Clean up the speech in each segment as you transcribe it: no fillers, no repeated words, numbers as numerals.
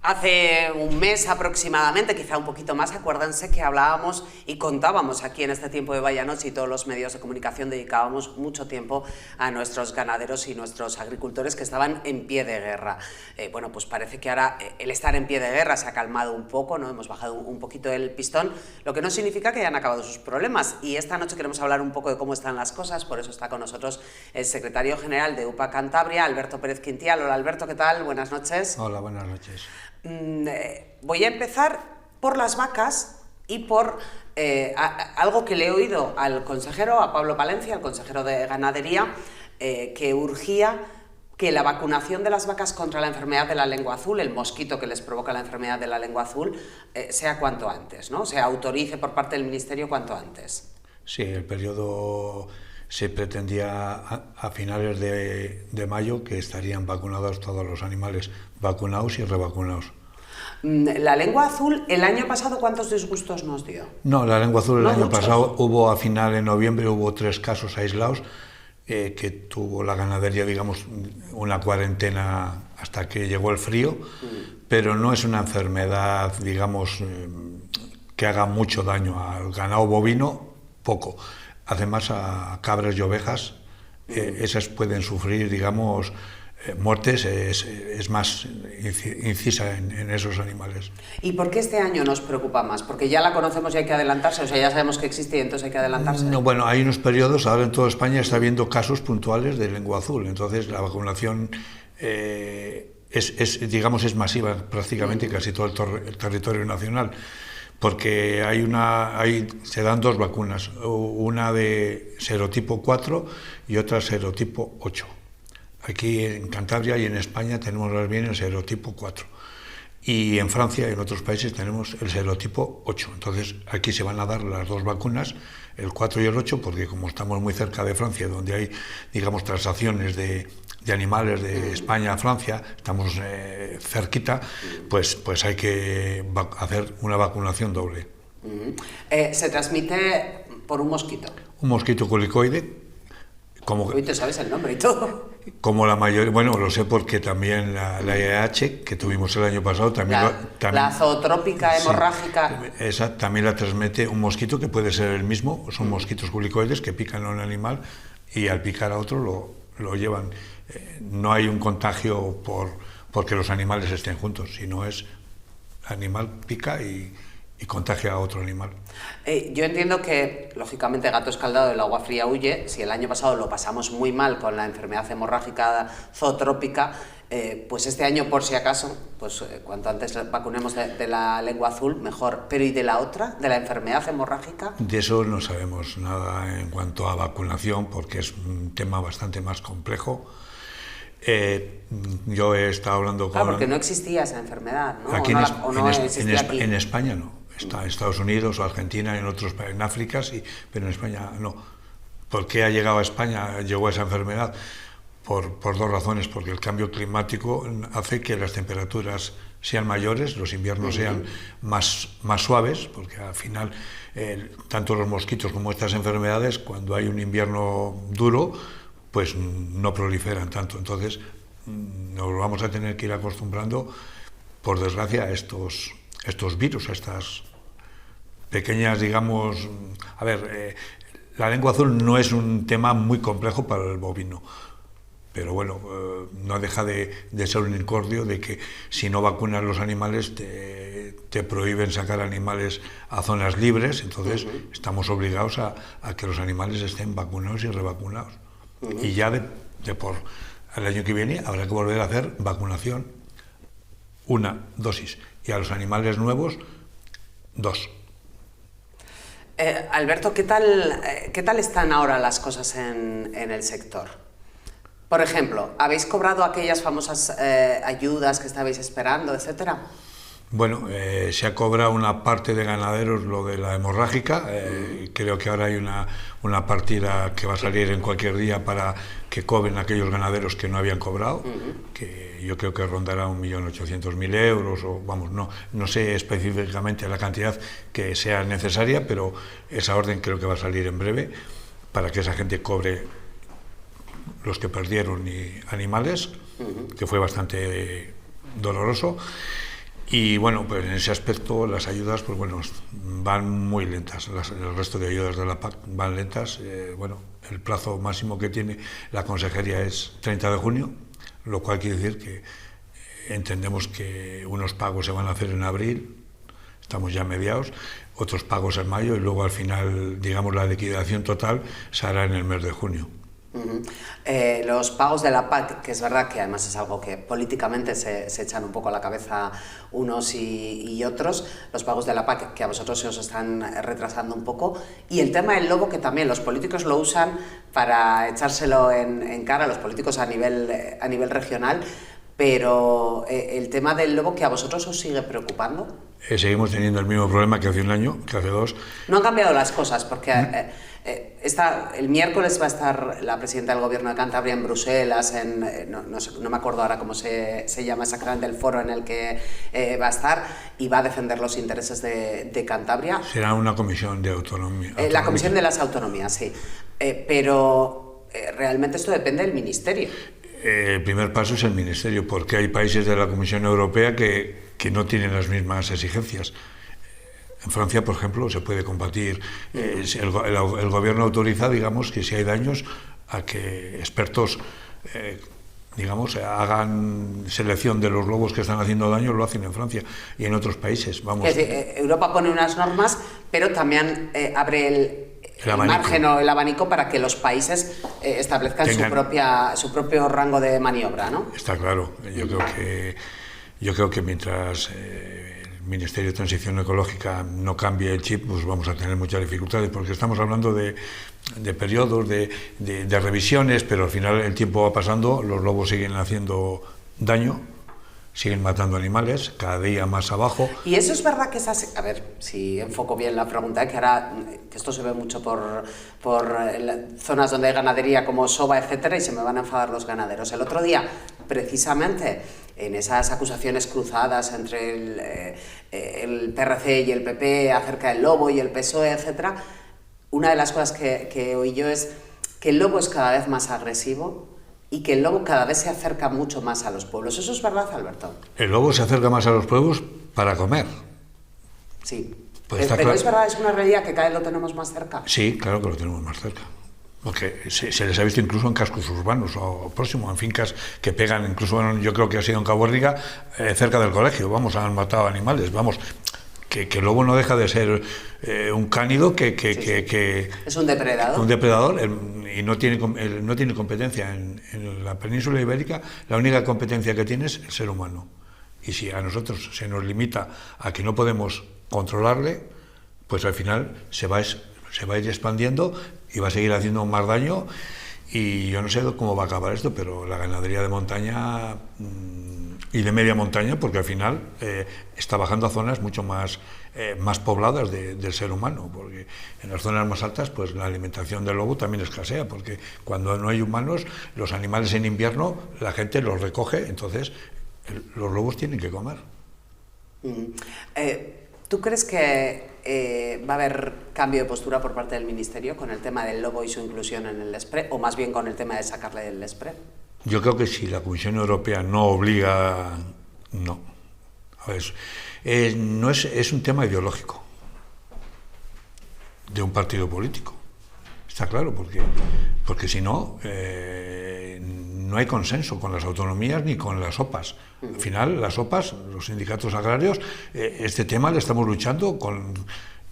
Hace un mes aproximadamente, quizá un poquito más, acuérdense que hablábamos y contábamos aquí en este tiempo de Vaya Noche, y todos los medios de comunicación dedicábamos mucho tiempo a nuestros ganaderos y nuestros agricultores que estaban en pie de guerra. Bueno, pues parece que ahora el estar en pie de guerra se ha calmado un poco, ¿no? Hemos bajado un poquito el pistón, lo que no significa que hayan acabado sus problemas. Y esta noche queremos hablar un poco de cómo están las cosas, por eso está con nosotros el secretario general de UPA Cantabria, Alberto Pérez Quintial. Hola Alberto, ¿qué tal? Buenas noches. Hola, buenas noches. Voy a empezar por las vacas y por algo que le he oído al consejero, a Pablo Palencia, al consejero de Ganadería, que urgía que la vacunación de las vacas contra la enfermedad de la lengua azul, el mosquito que les provoca la enfermedad de la lengua azul, sea cuanto antes, ¿no? Se autorice por parte del Ministerio cuanto antes. Sí, el periodo se pretendía a finales de mayo, que estarían vacunados todos los animales, vacunados y revacunados. La lengua azul, el año pasado, ¿cuántos disgustos nos dio? No, la lengua azul el año muchos. pasado hubo, a final de noviembre, hubo 3 casos aislados, que tuvo la ganadería, digamos, una cuarentena hasta que llegó el frío, pero no es una enfermedad, digamos, que haga mucho daño al ganado bovino, poco. Además, a cabras y ovejas, esas pueden sufrir, digamos, muertes, es más incisa en esos animales. ¿Y por qué este año nos preocupa más? Porque ya la conocemos y hay que adelantarse, o sea, ya sabemos que existe y entonces hay que adelantarse. No, bueno, hay unos periodos, ahora en toda España está habiendo casos puntuales de lengua azul, entonces la vacunación digamos, es masiva prácticamente casi todo el territorio nacional, porque se dan 2 vacunas, una de serotipo 4 y otra serotipo 8. Aquí en Cantabria y en España tenemos más bien el serotipo 4. Y en Francia y en otros países tenemos el serotipo 8. Entonces aquí se van a dar las 2 vacunas, el 4 y el 8, porque como estamos muy cerca de Francia, donde hay, digamos, transacciones de animales de España a Francia, estamos cerquita, pues hay que hacer una vacunación doble. Se transmite por un mosquito. Un mosquito colicoide. Hoy te sabes el nombre y todo. Como la mayoría, bueno, lo sé porque también la IAH, que tuvimos el año pasado, también la zootrópica hemorrágica. Sí, esa también la transmite un mosquito que puede ser el mismo, son mosquitos culicoides que pican a un animal y al picar a otro lo llevan. No hay un contagio porque los animales estén juntos, sino es animal pica y contagia a otro animal. Yo entiendo que, lógicamente, gato escaldado del agua fría huye. Si el año pasado lo pasamos muy mal con la enfermedad hemorrágica zootrópica, pues este año, por si acaso, pues cuanto antes vacunemos de la lengua azul, mejor. Pero ¿y de la otra, de la enfermedad hemorrágica? De eso no sabemos nada en cuanto a vacunación, porque es un tema bastante más complejo. Yo he estado hablando con... Claro, porque no existía esa enfermedad, ¿no? Aquí aquí. En España no. Está en Estados Unidos o Argentina, en otros países, en África sí, pero en España no. ¿Por qué ha llegado a España, llegó esa enfermedad? Por 2 razones, porque el cambio climático hace que las temperaturas sean mayores, los inviernos sean más suaves, porque al final tanto los mosquitos como estas enfermedades, cuando hay un invierno duro, pues no proliferan tanto. Entonces nos vamos a tener que ir acostumbrando, por desgracia, a estos virus, a estas pequeñas, digamos... A ver, la lengua azul no es un tema muy complejo para el bovino, pero bueno, no deja de ser un incordio de que si no vacunas los animales te prohíben sacar animales a zonas libres, entonces estamos obligados a que los animales estén vacunados y revacunados. Y ya por el año que viene habrá que volver a hacer vacunación, 1 dosis, y a los animales nuevos 2. Alberto, ¿qué tal están ahora las cosas en el sector? Por ejemplo, ¿habéis cobrado aquellas famosas ayudas que estabais esperando, etcétera? Bueno, se ha cobrado una parte de ganaderos lo de la hemorrágica. Creo que ahora hay una partida que va a salir en cualquier día para que cobren aquellos ganaderos que no habían cobrado, que yo creo que rondará 1.800.000 euros, o vamos, no sé específicamente la cantidad que sea necesaria, pero esa orden creo que va a salir en breve para que esa gente cobre los que perdieron animales, que fue bastante doloroso. Y bueno, pues en ese aspecto las ayudas pues bueno, van muy lentas, el resto de ayudas de la PAC van lentas. Bueno, el plazo máximo que tiene la consejería es 30 de junio, lo cual quiere decir que entendemos que unos pagos se van a hacer en abril, estamos ya mediados, otros pagos en mayo y luego al final, digamos, la liquidación total se hará en el mes de junio. Los pagos de la PAC, que es verdad que además es algo que políticamente se echan un poco a la cabeza unos y otros, los pagos de la PAC que a vosotros se os están retrasando un poco, y el tema del lobo, que también los políticos lo usan para echárselo en cara, los políticos a nivel regional, pero el tema del lobo, que a vosotros os sigue preocupando. Seguimos teniendo el mismo problema que hace un año, que hace dos. No han cambiado las cosas, porque el miércoles va a estar la presidenta del Gobierno de Cantabria en Bruselas, no me acuerdo ahora cómo se llama exactamente el foro en el que va a estar, y va a defender los intereses de Cantabria. Será una comisión de autonomía. La Comisión de las Autonomías, sí. Pero realmente esto depende del Ministerio. El primer paso es el Ministerio, porque hay países de la Comisión Europea que no tienen las mismas exigencias. En Francia, por ejemplo, se puede combatir, el gobierno autoriza, digamos, que si hay daños, a que expertos, digamos, hagan selección de los lobos que están haciendo daño, lo hacen en Francia y en otros países. Vamos. Es decir, Europa pone unas normas, pero también abre el margen o el abanico para que los países establezcan su propio rango de maniobra, ¿no? Está claro. Yo creo que mientras el Ministerio de Transición Ecológica no cambie el chip, pues vamos a tener muchas dificultades, porque estamos hablando de periodos, de revisiones, pero al final el tiempo va pasando, los lobos siguen haciendo daño, siguen matando animales, cada día más abajo. Y eso es verdad que a ver, si enfoco bien la pregunta, que ahora que esto se ve mucho por zonas donde hay ganadería como Soba, etcétera, y se me van a enfadar los ganaderos. El otro día, precisamente, en esas acusaciones cruzadas entre el PRC y el PP acerca del lobo y el PSOE, etcétera, una de las cosas que oí yo es que el lobo es cada vez más agresivo y que el lobo cada vez se acerca mucho más a los pueblos. ¿Eso es verdad, Alberto? El lobo se acerca más a los pueblos para comer. Sí. Pues pero es verdad, es una realidad que cada vez lo tenemos más cerca. Sí, claro que lo tenemos más cerca. Porque se les ha visto incluso en cascos urbanos o próximos, en fincas que pegan, incluso yo creo que ha sido en Cabo Riga, cerca del colegio. Vamos, han matado animales, vamos. Que el lobo no deja de ser un cánido que es un depredador. Un depredador y no tiene competencia. En la península ibérica la única competencia que tiene es el ser humano. Y si a nosotros se nos limita a que no podemos controlarle, pues al final se va a ir expandiendo y va a seguir haciendo más daño. Y yo no sé cómo va a acabar esto, pero la ganadería de montaña y de media montaña, porque al final está bajando a zonas mucho más pobladas del ser humano, porque en las zonas más altas pues la alimentación del lobo también escasea, porque cuando no hay humanos, los animales en invierno, la gente los recoge, entonces los lobos tienen que comer. ¿Tú crees que va a haber cambio de postura por parte del Ministerio con el tema del lobo y su inclusión en el SPRE, o más bien con el tema de sacarle del SPRE? Yo creo que si la Comisión Europea no obliga, no. A ver, es un tema ideológico de un partido político. Está claro, porque si no, no hay consenso con las autonomías ni con las OPAs. Al final, las OPAs, los sindicatos agrarios, este tema le estamos luchando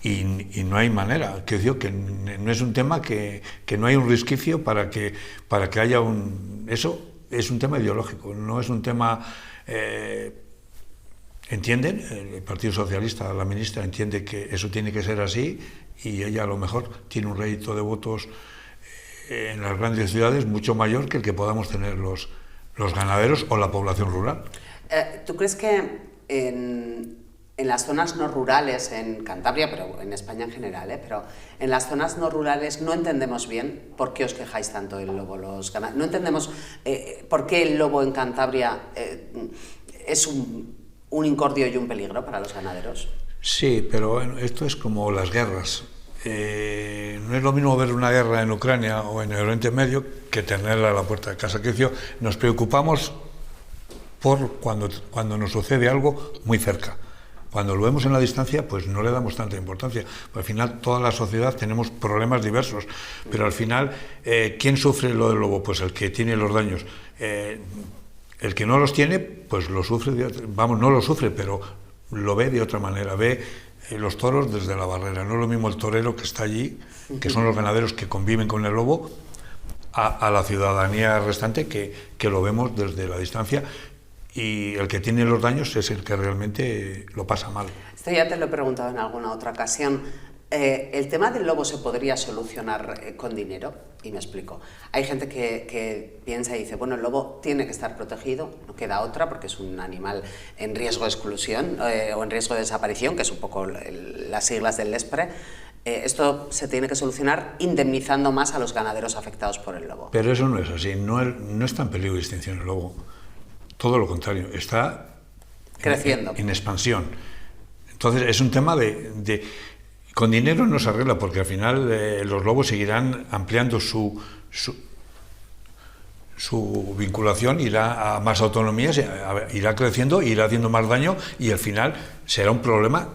y no hay manera. Que no es un tema que no hay un resquicio para que haya eso es un tema ideológico, no es un tema... ¿Entienden? El Partido Socialista, la ministra, entiende que eso tiene que ser así y ella a lo mejor tiene un rédito de votos en las grandes ciudades mucho mayor que el que podamos tener los ganaderos o la población rural. ¿Tú crees que en las zonas no rurales, en Cantabria, pero en España en general, pero en las zonas no rurales no entendemos bien por qué os quejáis tanto del lobo los ganaderos? No entendemos por qué el lobo en Cantabria es un incordio y un peligro para los ganaderos. Sí, pero bueno, esto es como las guerras. No es lo mismo ver una guerra en Ucrania o en el Oriente Medio que tenerla a la puerta de casa. Nos preocupamos por cuando nos sucede algo muy cerca. Cuando lo vemos en la distancia, pues no le damos tanta importancia. Al final, toda la sociedad tenemos problemas diversos, pero al final, ¿quién sufre lo del lobo? Pues el que tiene los daños. El que no los tiene, pues lo sufre, no lo sufre, pero lo ve de otra manera, ve los toros desde la barrera. No es lo mismo el torero que está allí, que son los ganaderos que conviven con el lobo, a la ciudadanía restante que lo vemos desde la distancia, y el que tiene los daños es el que realmente lo pasa mal. Esto ya te lo he preguntado en alguna otra ocasión. ¿El tema del lobo se podría solucionar con dinero? Y me explico. Hay gente que piensa y dice, bueno, el lobo tiene que estar protegido, no queda otra, porque es un animal en riesgo de exclusión o en riesgo de desaparición, que es un poco las siglas del LESPRE. Esto se tiene que solucionar indemnizando más a los ganaderos afectados por el lobo. Pero eso no es así, no está en peligro de extinción el lobo. Todo lo contrario, está creciendo. En expansión. Entonces es un tema con dinero no se arregla, porque al final los lobos seguirán ampliando su vinculación, irá a más autonomías, irá creciendo, irá haciendo más daño, y al final será un problema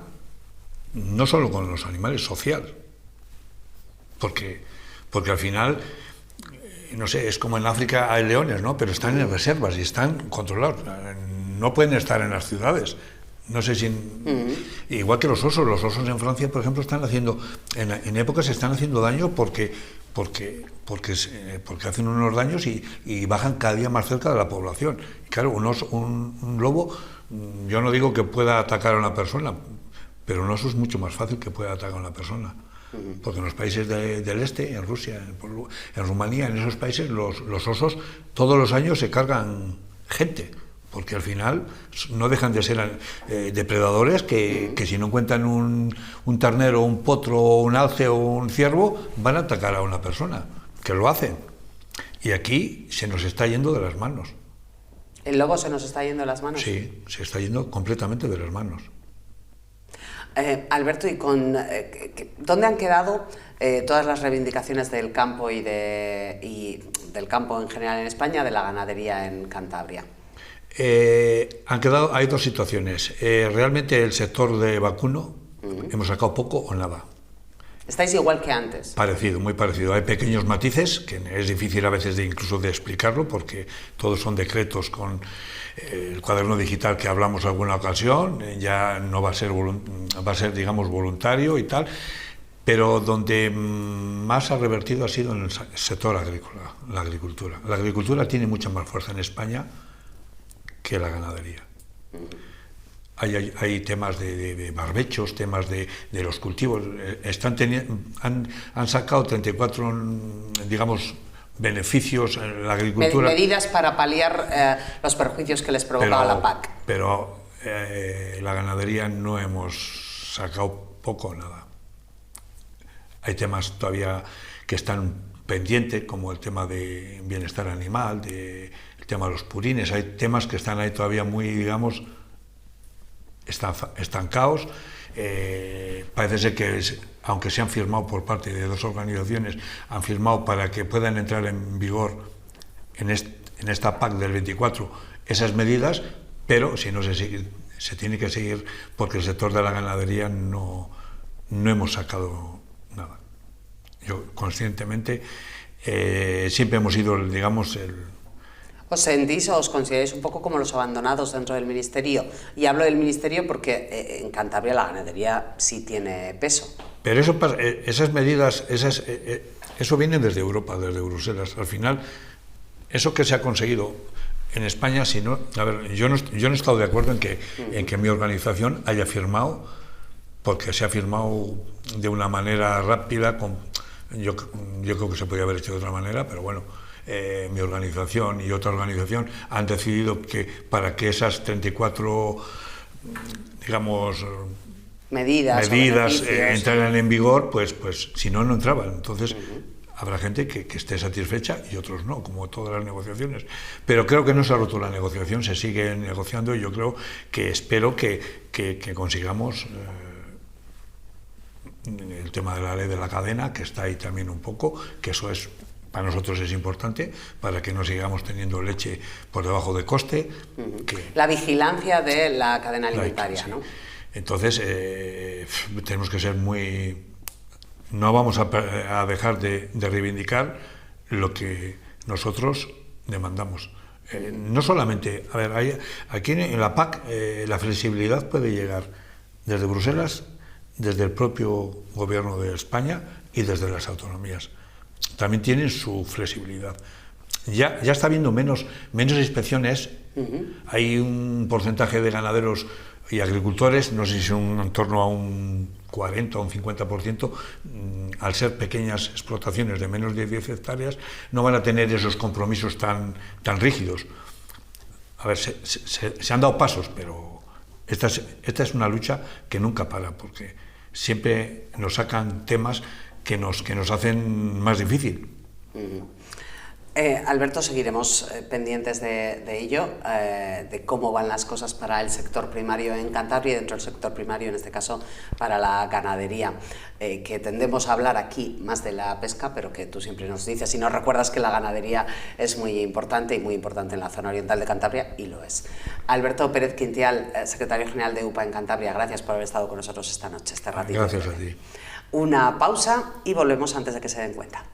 no solo con los animales, social. Porque al final, no sé, es como en África hay leones, ¿no? Pero están en reservas y están controlados. No pueden estar en las ciudades. No sé si... Igual que los osos en Francia, por ejemplo, están haciendo... En épocas están haciendo daño porque hacen unos daños y bajan cada día más cerca de la población. Y claro, un lobo, yo no digo que pueda atacar a una persona, pero un oso es mucho más fácil que pueda atacar a una persona. Porque en los países del este, en Rusia, en Rumanía, en esos países, los osos todos los años se cargan gente, porque al final no dejan de ser depredadores que si no encuentran un ternero, un potro, un alce o un ciervo, van a atacar a una persona, que lo hacen. Y aquí se nos está yendo de las manos. ¿El lobo se nos está yendo de las manos? Sí, se está yendo completamente de las manos. Alberto, ¿dónde han quedado todas las reivindicaciones del campo y del campo en general en España, de la ganadería en Cantabria? Hay dos situaciones. Realmente el sector de vacuno hemos sacado poco o nada. ¿Estáis igual que antes? Parecido, muy parecido. Hay pequeños matices que es difícil a veces incluso de explicarlo, porque todos son decretos con el cuaderno digital que hablamos alguna ocasión. Ya no va a ser, digamos, voluntario y tal. Pero donde más ha revertido ha sido en el sector agrícola, la agricultura. La agricultura tiene mucha más fuerza en España que la ganadería. Hay temas de barbechos, temas de los cultivos. Han sacado 34, digamos, beneficios en la agricultura. Medidas para paliar los perjuicios que les provocaba la PAC. Pero la ganadería no hemos sacado poco o nada. Hay temas todavía que están pendientes, como el tema de bienestar animal, el tema de los purines. Hay temas que están ahí todavía muy, digamos, estancados. Parece ser que, aunque se han firmado por parte de dos organizaciones, han firmado para que puedan entrar en vigor en esta PAC del 24 esas medidas, pero si no se sigue, se tiene que seguir, porque el sector de la ganadería no hemos sacado nada. Yo conscientemente siempre hemos sido, digamos, ¿Os sentís o os consideráis un poco como los abandonados dentro del Ministerio? Y hablo del Ministerio porque en Cantabria la ganadería sí tiene peso. Pero esas medidas, eso viene desde Europa, desde Bruselas. Al final, eso que se ha conseguido en España, si no, a ver, yo no he estado de acuerdo en que mi organización haya firmado, porque se ha firmado de una manera rápida. Yo creo que se podría haber hecho de otra manera, pero bueno. Mi organización y otra organización han decidido que para que esas 34, digamos, medidas entraran en vigor, pues si no entraban. Entonces habrá gente que esté satisfecha y otros no, como todas las negociaciones. Pero creo que no se ha roto la negociación, se sigue negociando, y yo espero que consigamos el tema de la ley de la cadena, que está ahí también un poco, que eso es para nosotros es importante, para que no sigamos teniendo leche por debajo de coste. La vigilancia de la cadena alimentaria, sí. ¿no? Entonces, tenemos que ser muy... No vamos a dejar de reivindicar lo que nosotros demandamos. No solamente... A ver, aquí en la PAC la flexibilidad puede llegar desde Bruselas, desde el propio gobierno de España y desde las autonomías. También tienen su flexibilidad. Ya está habiendo menos inspecciones. Hay un porcentaje de ganaderos y agricultores, no sé si en torno a un 40 o un 50%, al ser pequeñas explotaciones de menos de 10 hectáreas, no van a tener esos compromisos tan rígidos. A ver, se han dado pasos, pero esta es una lucha que nunca para, porque siempre nos sacan temas que nos hacen más difícil. Alberto, seguiremos pendientes de ello, de cómo van las cosas para el sector primario en Cantabria y dentro del sector primario, en este caso, para la ganadería, que tendemos a hablar aquí más de la pesca, pero que tú siempre nos dices y nos recuerdas que la ganadería es muy importante y muy importante en la zona oriental de Cantabria, y lo es. Alberto Pérez Quintial, secretario general de UPA en Cantabria, gracias por haber estado con nosotros esta noche, este ratito. Gracias a ti. Una pausa y volvemos antes de que se den cuenta.